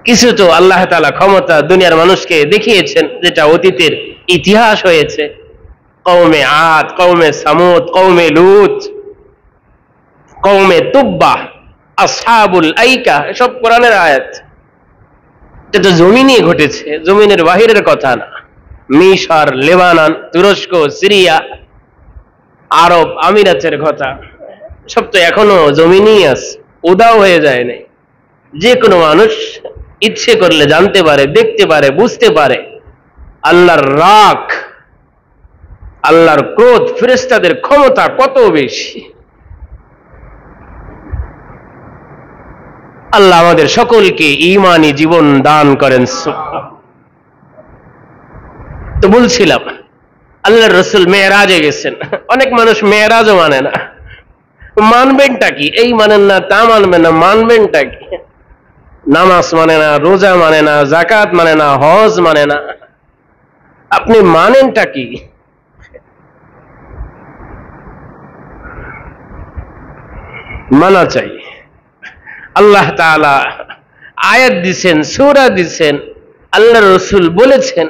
কিছু তো আল্লাহ তাআলা ক্ষমতা দুনিয়ার মানুষকে দেখিয়েছেন, যেটা অতীতের ইতিহাস হয়েছে। কওমে আদ, কওমে সামুদ, কওমে লূত, কওমে তুব্বা, আসহাবুল আইকা, এসব কোরআনের আয়াত। এটা তো জমিনে ঘটেছে, জমিনের বাহিরের কথা না। মিশর, লেবানন, তুরস্ক, সিরিয়া, আরব আমিরাতের কথা সব তো এখনো জমিনেই আছে, উদাও হয়ে যায় নাই। যে কোনো মানুষ ইচ্ছে করলে জানতে পারে, দেখতে পারে, বুঝতে পারে আল্লাহর রাগ, আল্লাহর ক্রোধ, ফেরেশতাদের ক্ষমতা কত বেশি। আল্লাহ আমাদের সকলকে ঈমানি জীবন দান করেন। তো বলছিলাম আল্লাহর রাসূল মেরাজে গেছেন। অনেক মানুষ মেরাজও মানে না। মানবেনটা কি? এই মানেন না, তা মানবেন না, মানবেনটা কি? নামাজ মানে না, রোজা মানে না, যাকাত মানে না, হজ মানে না, আপনি মানেনটা কি? মানা চাই। আল্লাহ তাআলা আয়াত দিছেন, সূরা দিছেন, আল্লাহর রাসূল বলেছেন।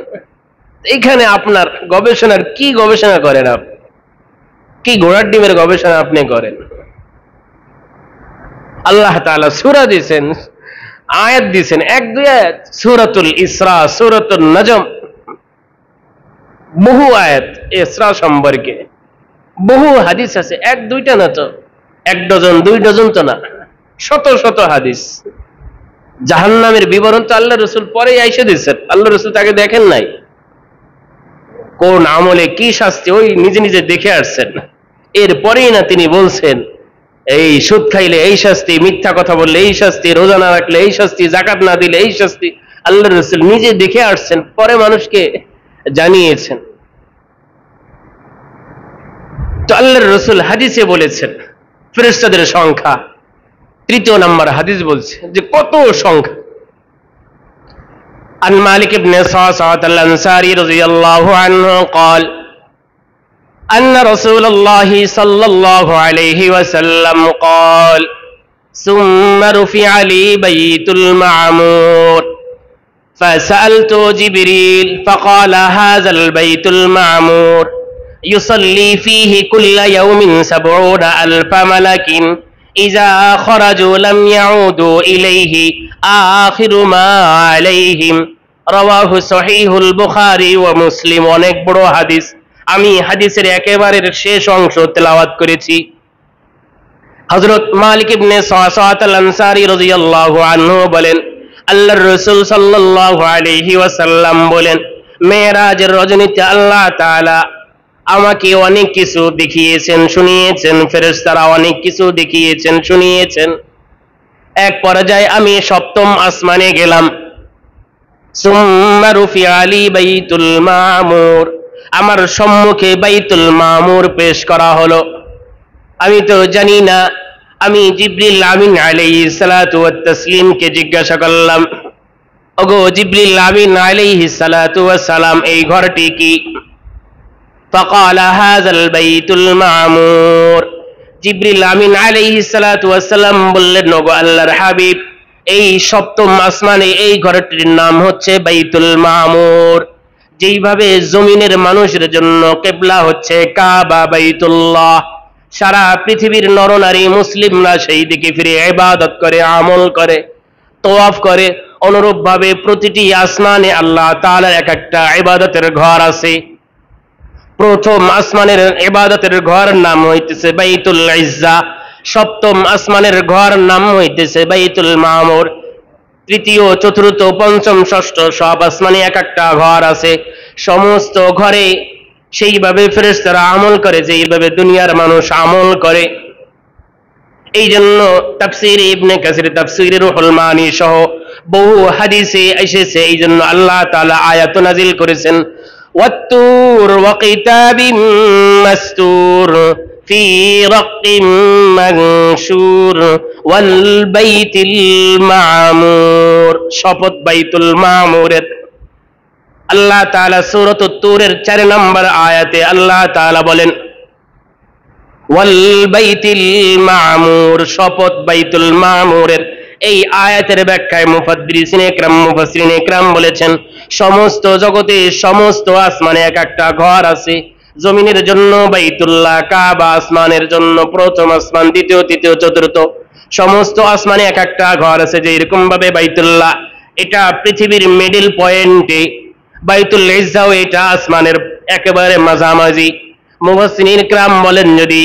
এইখানে আপনার গবেষণার কি গবেষণা করেন আপনি? কি ঘোড়ার ডিমের গবেষণা আপনি করেন? আল্লাহ তাআলা সূরা দিয়েছেন, আয়াত দিয়েছেন, এক দুই আয়াত, সূরাতুল ইসরা, সূরাতুন নজম, বহু আয়াত ইসরা সম্পর্কে, বহু হাদিস আছে, এক দুইটা না তো, এক ডজন দুই ডজন তো না, শত শত হাদিস। জাহান্নামের বিবরণ তো আল্লাহ রসুল পরে আইসে দিচ্ছেন, আল্লাহ রসুল তাকে দেখেন নাই, কোন আমলে কি শাস্তি ওই নিজে নিজে দেখে আসছেন, এরপরেই না তিনি বলছেন এই সুদ খাইলে এই শাস্তি, মিথ্যা কথা বললে এই শাস্তি, রোজা না রাখলে এই শাস্তি, যাকাত না দিলে এই শাস্তি। আল্লাহ রসুল নিজে দেখে আসছেন, পরে মানুষকে জানিয়েছেন। তো আল্লাহর রসুল হাদিসে বলেছেন ফেরেশতাদের সংখ্যা, তৃতীয় নম্বর হাদিস বলছে যে কত সংখ্যা। عن مالك بن صعصعة الأنصاري رضي الله عنه قال أن رسول الله صلى الله عليه وسلم قال ثم رفع لي بيت المعمور فسألت جبريل فقال هذا البيت المعمور يصلي فيه كل يوم 70,000 ملك إذا خرجوا لم يعودوا إليه آخر ما عليهم رواه صحيح البخاري ومسلم। অনেক বড় হাদিস, আমি হাদিসের একেবারে শেষ অংশ তেলাওয়াত করেছি। হযরত মালিক ইবনে সাআসাত আল আনসারী রাদিয়াল্লাহু আনহু বলেন, আল্লাহর রাসূল সাল্লাল্লাহু আলাইহি ওয়াসাল্লাম বলেন, মেরাজের রজনীতে আল্লাহ তাআলা আমাকে অনেক কিছু দেখিয়েছেন, শুনিয়েছেন, ফেরেশতারা অনেক কিছু দেখিয়েছেন, শুনিয়েছেন। এক পর্যায়ে আমি সপ্তম আসমানে গেলাম। সুম্মা রুফিআ লি বাইতুল মামুর, আমার সম্মুখে বাইতুল মামুর পেশ করা হলো। আমি তো জানি না, আমি জিবরিল আমিন আলাইহিস সালাতু ওয়াত তাসলিমকে জিজ্ঞাসা করলাম, ওগো জিবরিল আমিন আলাইহিস সালাতু ওয়াস সালাম, এই ঘরটি কি? فقال هذا البيت المعمور, জিবরিল আমিন আলাইহিস সালাতু ওয়াস সালাম বললেন, ওগো আল্লাহর হাবিব, এই সপ্তম আসমানে এই ঘরটির নাম হচ্ছে বাইতুল মামুর। যেইভাবে জমিনের মানুষের জন্য কিবলা হচ্ছে কাবা, বাইতুল্লাহ, সারা পৃথিবীর নরনারী মুসলিমরা সেই দিকে ফিরে ইবাদত করে, আমল করে, তওয়াফ করে, অনুরূপভাবে প্রতিটি আসমানে আল্লাহ তাআলার এক একটা ইবাদতের ঘর আছে। প্রথম আসমানের ইবাদতের ঘর নাম হইতেছে বাইতুল ইজ্জা, সপ্তম আসমানের ঘর নাম হইতেছে বাইতুল মামুর, তৃতীয়, চতুর্থ, পঞ্চম, ষষ্ঠ সব আসমানে এক একটা ঘর আছে। সমস্ত ঘরে সেইভাবে ফেরেশতারা আমল করে যেইভাবে দুনিয়ার মানুষ আমল করে। এই জন্য তাফসীর ইবনে কাসির, তাফসীর রুহুল মানি সহ বহু হাদিসে এসেছে, এই জন্য আল্লাহ তাআলা আয়াত নাজিল করেছেন, ওয়াত-তুর ওয়া কিতাবিম মাসতুর ফি রাক্কিম মানশুর ওয়াল বাইতিল মামুর। শপথ বাইতুল মামুরের। আল্লাহ তাআলা সূরাতুত তুরের 4 নম্বর আয়াতে আল্লাহ তাআলা বলেন, ওয়াল বাইতিল মামুর, শপথ বাইতুল মামুরের। এই আয়াতের ব্যাখ্যায় মুফাসসিরিন ইকরাম বলেছেন, সমস্ত জগতে সমস্ত আসমানে এক একটা ঘর আছে। জমিনের জন্য বাইতুল্লাহ, কাবা আসমানের জন্য প্রথম আসমান, দ্বিতীয়, তৃতীয়, চতুর্থ, সমস্ত আসমানে এক একটা ঘর আছে। যে এরকম ভাবে বাইতুল্লাহ এটা পৃথিবীর মিডল পয়েন্টে, বাইতুল ইজ্জাও এটা আসমানের একেবারে মাঝামাঝি। মুফাসসিরিন ইকরাম বলেন, যদি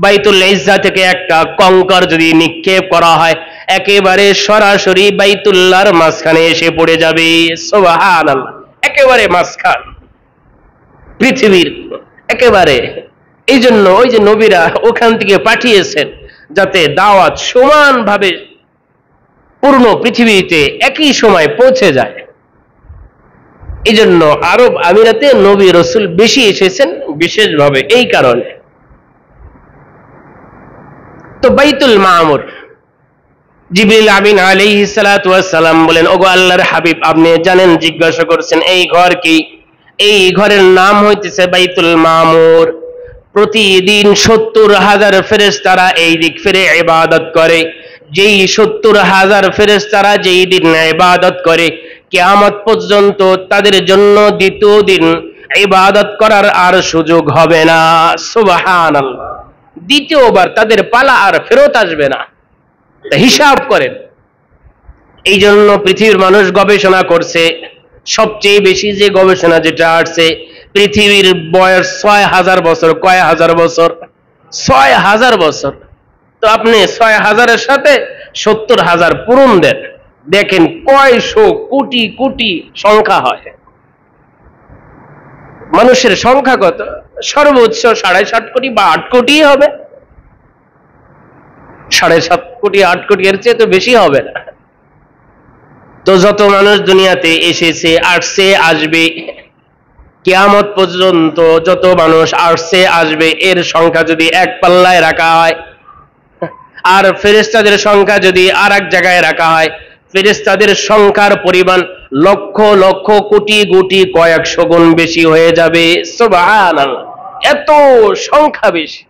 বাইতুল ইজ্জা থেকে একটা কঙ্কর যদি নিক্ষেপ করা হয়, একেবারে সরাসরি বাইতুল্লাহর মাঝখানে এসে পড়ে যাবে। সুবহানাল্লাহ, একেবারে মাঝখান পৃথিবীর একেবারে। এই জন্য ওই যে নবীরা ওখান থেকে পাঠিয়েছেন যাতে দাওয়াত সমানভাবে পূর্ণ পৃথিবীতে একই সময় পৌঁছে যায়। এই জন্য আরব আমিরাতে নবী রসুল বেশি এসেছেন বিশেষভাবে এই কারণে। তো বাইতুল মামুর, জিবরিল আমিন আলাইহিস সালাতু ওয়াস সালাম বলেন, ওগো আল্লাহর হাবিব, আপনি জানেন, জিজ্ঞাসা করছেন এই ঘর কি? এই ঘরের নাম হইতেছে বাইতুল মামুর। প্রতিদিন 70,000 ফেরেশতারা এই দিক ফিরে ইবাদত করে। যেই 70,000 ফেরেশতারা যেই দিন ইবাদত করে, কিয়ামত পর্যন্ত তাদের জন্য দ্বিতীয় দিন ইবাদত করার আর সুযোগ হবে না। সুবহানাল্লাহ, দ্বিতীয়বার তাদের পালা আর ফেরত আসবে না। হিসাব করেন। এই জন্য পৃথিবীর মানুষ গবেষণা করছে, সবচেয়ে বেশি যে গবেষণা যেটা আসছে, পৃথিবীর বয়স ৬,০০০ বছর। কয় হাজার বছর? ৬,০০০ বছর। তো আপনি ৬,০০০-এর সাথে ৭০,০০০ পূরণ দেন, দেখেন কয়শো কোটি কোটি সংখ্যা হয়। মানুষের সংখ্যা কত? সর্বোচ্চ ৭.৫ কোটি বা ৮ কোটি হবে। ৭.৫ কোটি ৮ কোটি, এর চেয়ে তো বেশি হবে না। তো যত মানুষ দুনিয়াতে এসেছে, আসছে, আসবে, কিয়ামত পর্যন্ত যত মানুষ আসছে আসবে, এর সংখ্যা যদি এক পাল্লায় রাখা হয়, আর ফেরেশতাদের সংখ্যা যদি আর এক জায়গায় রাখা হয়, ফেরেশতাদের সংখ্যার পরিমাণ লক্ষ লক্ষ কোটি কোটি কয়েকশো গুণ বেশি হয়ে যাবে। সুবহানাল্লাহ, এত সংখ্যা বেশি,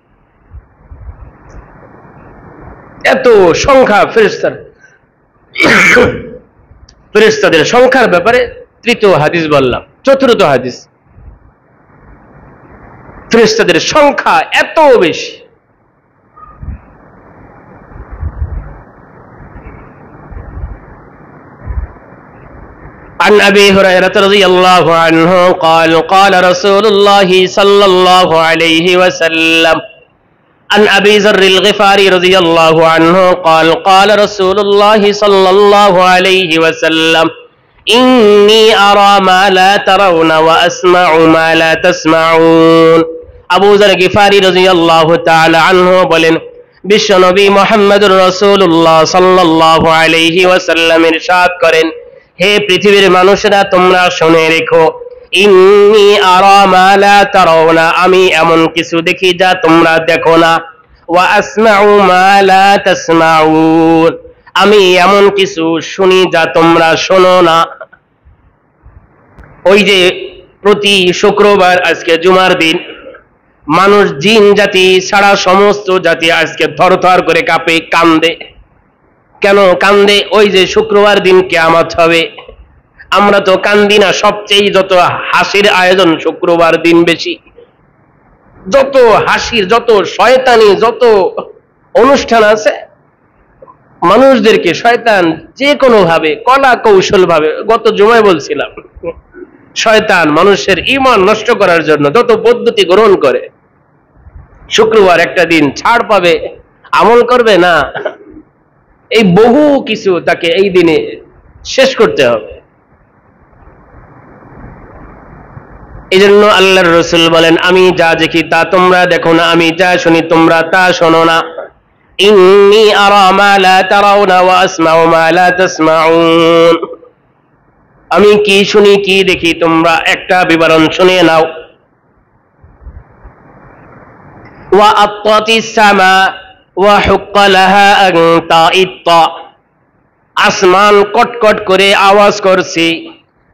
এত সংখ্যা ফেরেশতার। ফেরেশতাদের সংখ্যার ব্যাপারে তৃতীয় হাদিস বললাম। চতুর্থ হাদিস, ফেরেশতাদের সংখ্যা এত বেশি। عن أبي هريرة رضي الله عنه قال قال رسول الله صلى الله عليه وسلم عن أبي ذر الغفاري رضي الله عنه قال قال رسول الله صلى الله عليه وسلم إني أرى ما لا ترون وأسمع ما لا تسمعون। আবু যর গিফারি রাদিয়াল্লাহু তাআলা আনহু বলেন, বিশ্বনবী মুহাম্মদুর রাসূলুল্লাহ সাল্লাল্লাহু আলাইহি ওয়াসাল্লাম ইরশাদ করেন, হে পৃথিবীর মানুষেরা, তোমরা শুনে রেখো, ইন্নী আরা মা লা তারাউনা, আমি এমন কিছু দেখি যা তোমরা দেখো না, ওয়া আসমাউ মা লা তাসমাউন, আমি এমন কিছু শুনি যা তোমরা শোনো না। ওই যে প্রতি শুক্রবার, আজকে জুমার দিন, মানুষ জিন জাতি ছাড়া সমস্ত জাতি আজকে থরথর করে কাঁপে, কান্দে। কেন কান্দে? ওই যে শুক্রবার দিন কিয়ামত হবে। আমরা তো কান্দি না, সবচেয়ে যত হাসির আয়োজন শুক্রবার দিন বেশি। যত হাসির, যত শয়তানি, যত অনুষ্ঠান আছে, মানুষদেরকে শয়তান যে কোনো ভাবে, কলা কৌশল ভাবে, গত জুমায় বলছিলাম, শয়তান মানুষের ঈমান নষ্ট করার জন্য যত পদ্ধতি গ্রহণ করে। শুক্রবার একটা দিন ছাড় পাবে, আমল করবে না, এই বহু কিছু তাকে এই দিনে শেষ করতে হবে। এই জন্য আল্লাহর রাসূল বলেন, আমি যা দেখি তা তোমরা দেখো না, আমি যা শুনি তোমরা তা শোনো না। ইন্নী আরা মা লা তারাউনা ওয়া আসমাউ মা লা তাসমাউন, আমি কি শুনি কি দেখি তোমরা একটা বিবরণ শুনে নাও। ওয়া আত্তাতিস সামা ওয়া হুক্কা লাহা আন তাইত্তা, আসমান কটকট করে আওয়াজ করছে।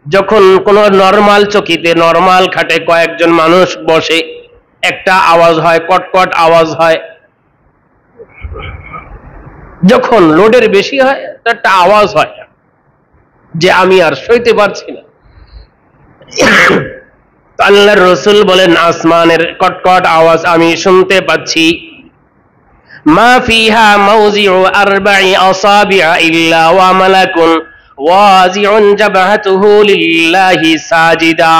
যখন কোন নরমাল চকিতে, নরমাল খাটে কয়েকজন মানুষ বসে, একটা আওয়াজ হয়, কটকট আওয়াজ হয়। যখন লোডের বেশি হয়, একটা আওয়াজ হয় যে আমি আর সইতে পারছি না। আল্লাহর রাসূল বলেন, আসমানের কটকট আওয়াজ আমি শুনতে পাচ্ছি। মা ফিহা মাউযিউ আরবা'i আসাবি'a ইল্লা ওয়া মালাকুন ওয়াজিউন জাবহাতুহু লিল্লাহি সাজিদা,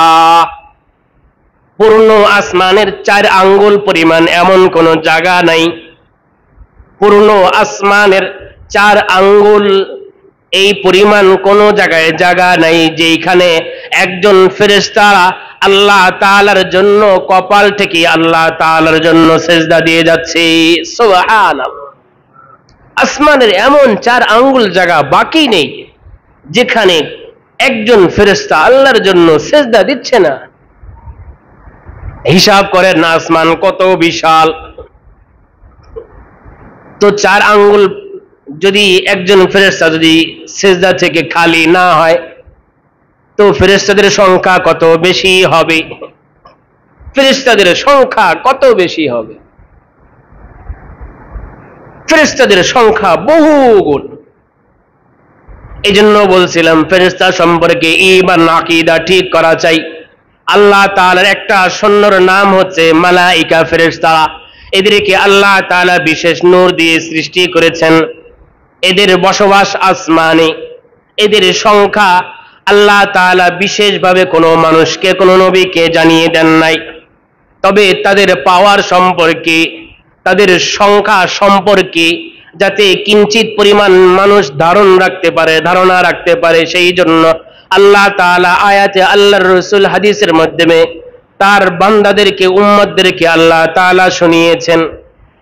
পূর্ণ আসমানের 4 আঙ্গুল পরিমাণ এমন কোন জায়গা নাই, পূর্ণ আসমানের 4 আঙ্গুল এই পরিমাণ কোন জায়গায় জায়গা নাই যেখানে একজন ফেরেশতা আল্লাহ তাআলার জন্য কপাল থেকে আল্লাহ তাআলার জন্য সেজদা দিয়ে যাচ্ছে। সুবহানাল্লাহ, আসমানের এমন 4 আঙ্গুল জায়গা বাকি নেই যেখানে একজন ফেরেশতা আল্লাহর জন্য সেজদা দিচ্ছে না। হিসাব করেন না আসমান কত বিশাল। তো 4 আঙ্গুল যদি একজন ফেরেশতা যদি সেজদা থেকে খালি না হয়, তো ফেরেশতাদের সংখ্যা কত বেশি হবে? ফেরেশতাদের সংখ্যা কত বেশি হবে? ফেরেশতাদের সংখ্যা বহু গুণ। এই জন্য বলছিলাম ফেরেশতা সম্পর্কে ঈমান আকীদা ঠিক করা চাই। আল্লাহ তাআলার একটা সুন্দর নাম হচ্ছে মালায়েকা, ফেরেশতা। এদেরকে আল্লাহ তাআলা বিশেষ নূর দিয়ে সৃষ্টি করেছেন। এদের বসবাস আসমানে, এদের সংখ্যা আল্লাহ তাআলা বিশেষভাবে কোনো মানুষকে, কোনো নবীকে জানিয়ে দেন নাই। তবে তাদের পাওয়ার সম্পর্কে, তাদের সংখ্যা সম্পর্কে যাতে কিঞ্চিত পরিমাণ মানুষ ধারণা রাখতে পারে, সেই জন্য আল্লাহ তাআলা আয়াতে, আল্লাহর রাসূল হাদিসের মাধ্যমে তার বান্দাদেরকে, উম্মতদেরকে আল্লাহ তাআলা শুনিয়েছেন।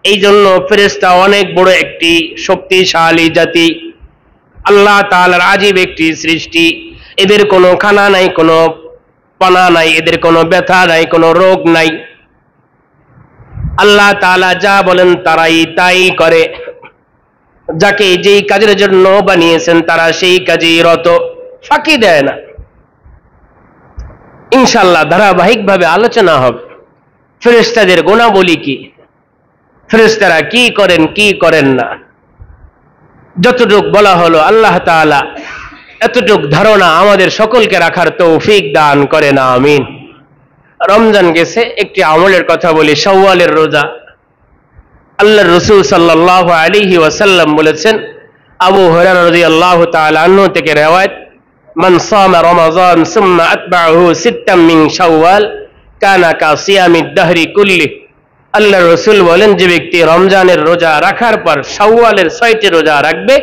এই জন্য ফেরেশতা অনেক বড় একটি শক্তিশালী জাতি, আল্লাহ তাআলার আজীব একটি সৃষ্টি। এদের কোনো খানা নাই, কোনো পানা নাই, এদের কোনো ব্যথা নাই, কোনো রোগ নাই। আল্লাহ তাআলা যা বলেন তারাই তাই করে। যাকে যেই কাজের জন্য বানিয়েছেন তারা সেই কাজেই রত, ফাঁকি দেয় না। ইনশাআল্লাহ ধারাবাহিকভাবে আলোচনা হবে ফেরেশতাদের গুণাবলী কি, ফেরেশতারা কি করেন কি করেন না। যতটুক বলা হলো আল্লাহ তাআলা এতটুক ধারণা আমাদের সকলকে রাখার তৌফিক দান করেন, আমিন। রমজান গেছে, একটি আমলের কথা বলি, শাওয়ালের রোজা। আল্লাহর রাসূল সাল্লাল্লাহু আলাইহি ওয়াসাল্লাম বলেছেন, আবু হুরায়রা রাদিয়াল্লাহু তাআলা আনহু থেকে riwayat, মান সামা রমাযান সুম্মা আতবা'হু সিত্তাম মিন শাওয়াল কানা কা সিয়ামিদ দাহরি কুল্লি। আল্লাহর রাসূল বলেন, যে ব্যক্তি রমজানের রোজা রাখার পর শাওয়ালের 6টি রোজা রাখবে,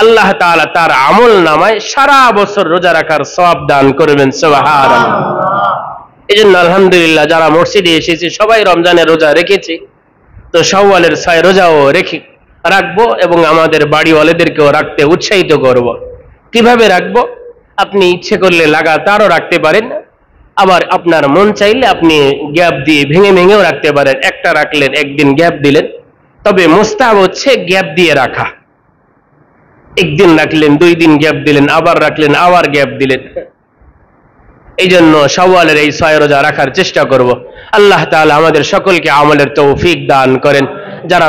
আল্লাহ তাআলা তার আমল নামায় সারা বছর রোজা রাখার সওয়াব দান করবেন। সুবহানাল্লাহ। এজন্য আলহামদুলিল্লাহ যারা মসজিদে এসেছি সবাই রমজানের রোজা রেখেছি, তো শাওয়ালের 6 রোজাও রাখবো এবং আমাদের বাড়িওয়ালাদেরকেও রাখতে উৎসাহিত করব। কিভাবে রাখবো? আপনি ইচ্ছে করলে লাগাতারও রাখতে পারেন, আবার আপনার মন চাইলে আপনি গ্যাপ দিয়ে ভেঙে ভেঙেও রাখতে পারেন। একটা রাখলেন, একদিন গ্যাপ দিলেন। তবে মুস্তাহাব হচ্ছে গ্যাপ দিয়ে রাখা। একদিন রাখলেন, 2 দিন গ্যাপ দিলেন, আবার রাখলেন, আবার গ্যাপ দিলেন। এই জন্য শাওয়ালের এই 6 রোজা রাখার চেষ্টা করব। আল্লাহ তাআলা আমাদের সকলকে আমলের তৌফিক দান করেন। যারা